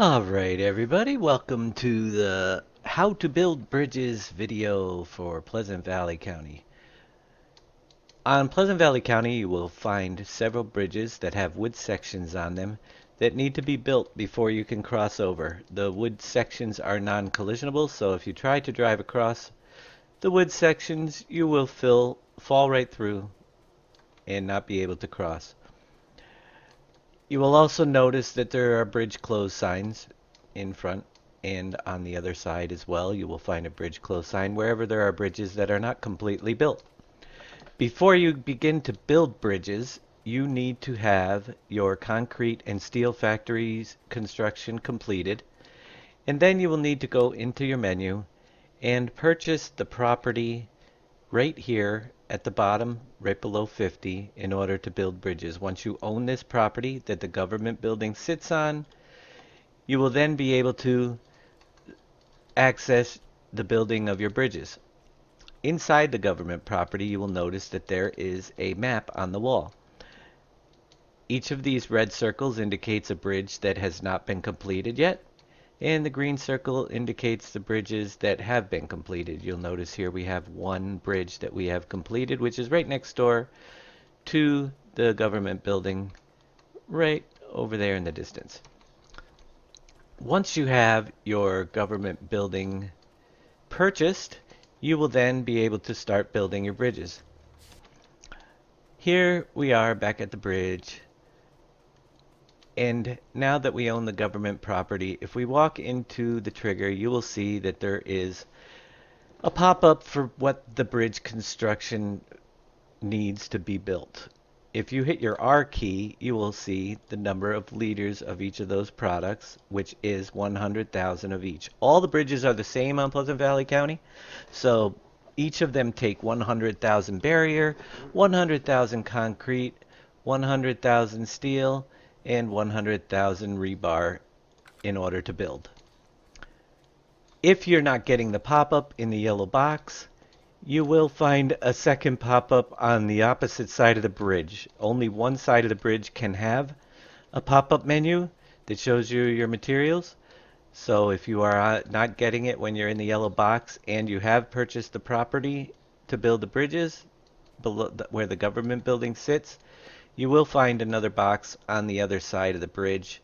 Alright everybody, welcome to the How to Build Bridges video for Pleasant Valley County. On Pleasant Valley County you will find several bridges that have wood sections on them that need to be built before you can cross over. The wood sections are non-collisionable, so if you try to drive across the wood sections you will fall right through and not be able to cross. You will also notice that there are bridge closed signs in front and on the other side as well. You will find a bridge closed sign wherever there are bridges that are not completely built. Before you begin to build bridges, you need to have your concrete and steel factories construction completed, and then you will need to go into your menu and purchase the property right here at the bottom, right below 50, in order to build bridges. Once you own this property that the government building sits on, you will then be able to access the building of your bridges. Inside the government property, you will notice that there is a map on the wall. Each of these red circles indicates a bridge that has not been completed yet, and the green circle indicates the bridges that have been completed. You'll notice here we have one bridge that we have completed, which is right next door to the government building, right over there in the distance. Once you have your government building purchased, you will then be able to start building your bridges. Here we are back at the bridge, and now that we own the government property, if we walk into the trigger, you will see that there is a pop-up for what the bridge construction needs to be built. If you hit your R key, you will see the number of liters of each of those products, which is 100,000 of each. All the bridges are the same on Pleasant Valley County, so each of them take 100,000 barrier, 100,000 concrete, 100,000 steel, and 100,000 rebar in order to build. If you're not getting the pop-up in the yellow box, you will find a second pop-up on the opposite side of the bridge. Only one side of the bridge can have a pop-up menu that shows you your materials. So if you are not getting it when you're in the yellow box and you have purchased the property to build the bridges below where the government building sits, you will find another box on the other side of the bridge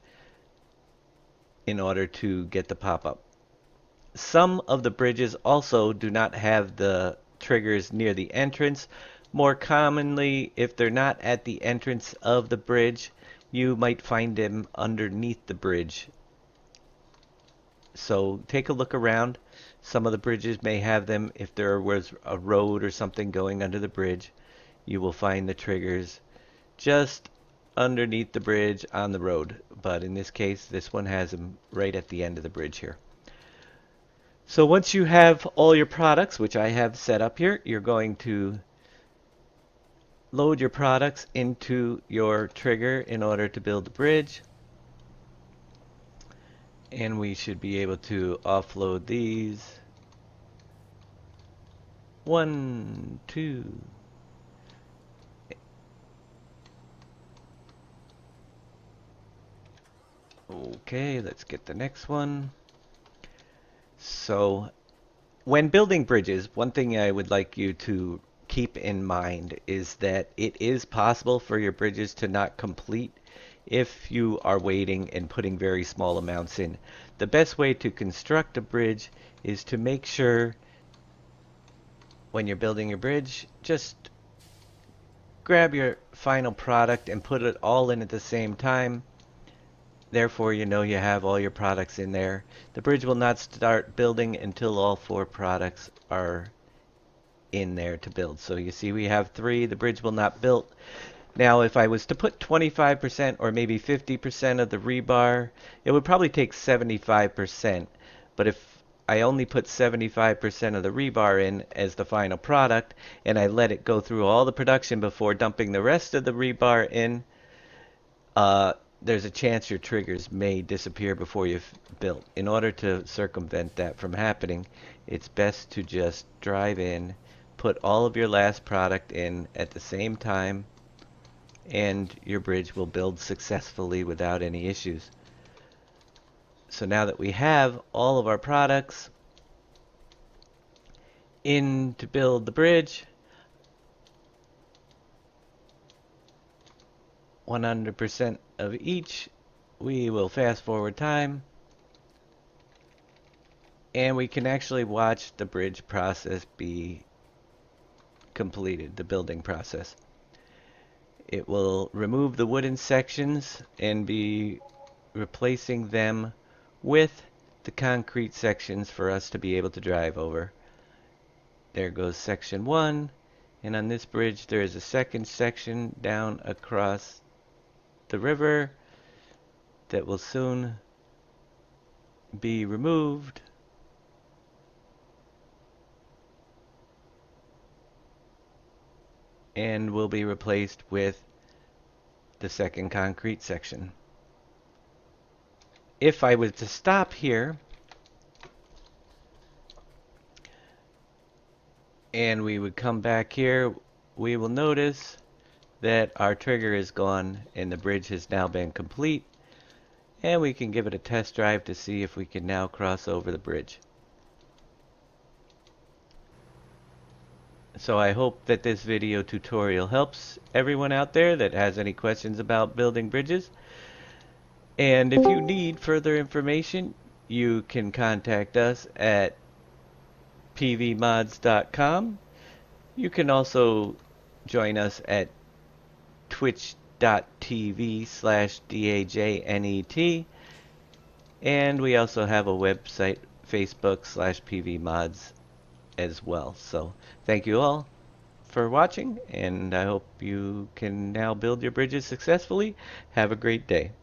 in order to get the pop-up. Some of the bridges also do not have the triggers near the entrance. More commonly, if they're not at the entrance of the bridge, you might find them underneath the bridge. So take a look around. Some of the bridges may have them. If there was a road or something going under the bridge, you will find the triggers just underneath the bridge on the road. But in this case, this one has them right at the end of the bridge here. So once you have all your products, which I have set up here, you're going to load your products into your trigger in order to build the bridge. And we should be able to offload these. 1, 2. Okay, let's get the next one. So when building bridges, one thing I would like you to keep in mind is that it is possible for your bridges to not complete if you are waiting and putting very small amounts in. The best way to construct a bridge is to make sure when you're building your bridge, just grab your final product and put it all in at the same time. Therefore, you know you have all your products in there. The bridge will not start building until all 4 products are in there to build. So you see we have 3. The bridge will not build. Now, if I was to put 25% or maybe 50% of the rebar, it would probably take 75%. But if I only put 75% of the rebar in as the final product, and I let it go through all the production before dumping the rest of the rebar in, there's a chance your triggers may disappear before you've built. In order to circumvent that from happening, it's best to just drive in, put all of your last product in at the same time, and your bridge will build successfully without any issues. So now that we have all of our products in to build the bridge, 100% of each, we will fast forward time, and we can actually watch the bridge process be completed, the building process. It will remove the wooden sections and be replacing them with the concrete sections for us to be able to drive over. There goes section 1, and on this bridge there is a second section down across the river that will soon be removed. And will be replaced with the second concrete section. If I was to stop here and we would come back here, we will notice that our trigger is gone and the bridge has now been complete, and we can give it a test drive to see if we can now cross over the bridge. So I hope that this video tutorial helps everyone out there that has any questions about building bridges. And if you need further information, you can contact us at pvmods.com. You can also join us at twitch.tv/DAJNET. And we also have a website, Facebook/pvmods as well. So thank you all for watching, and I hope you can now build your bridges successfully. Have a great day.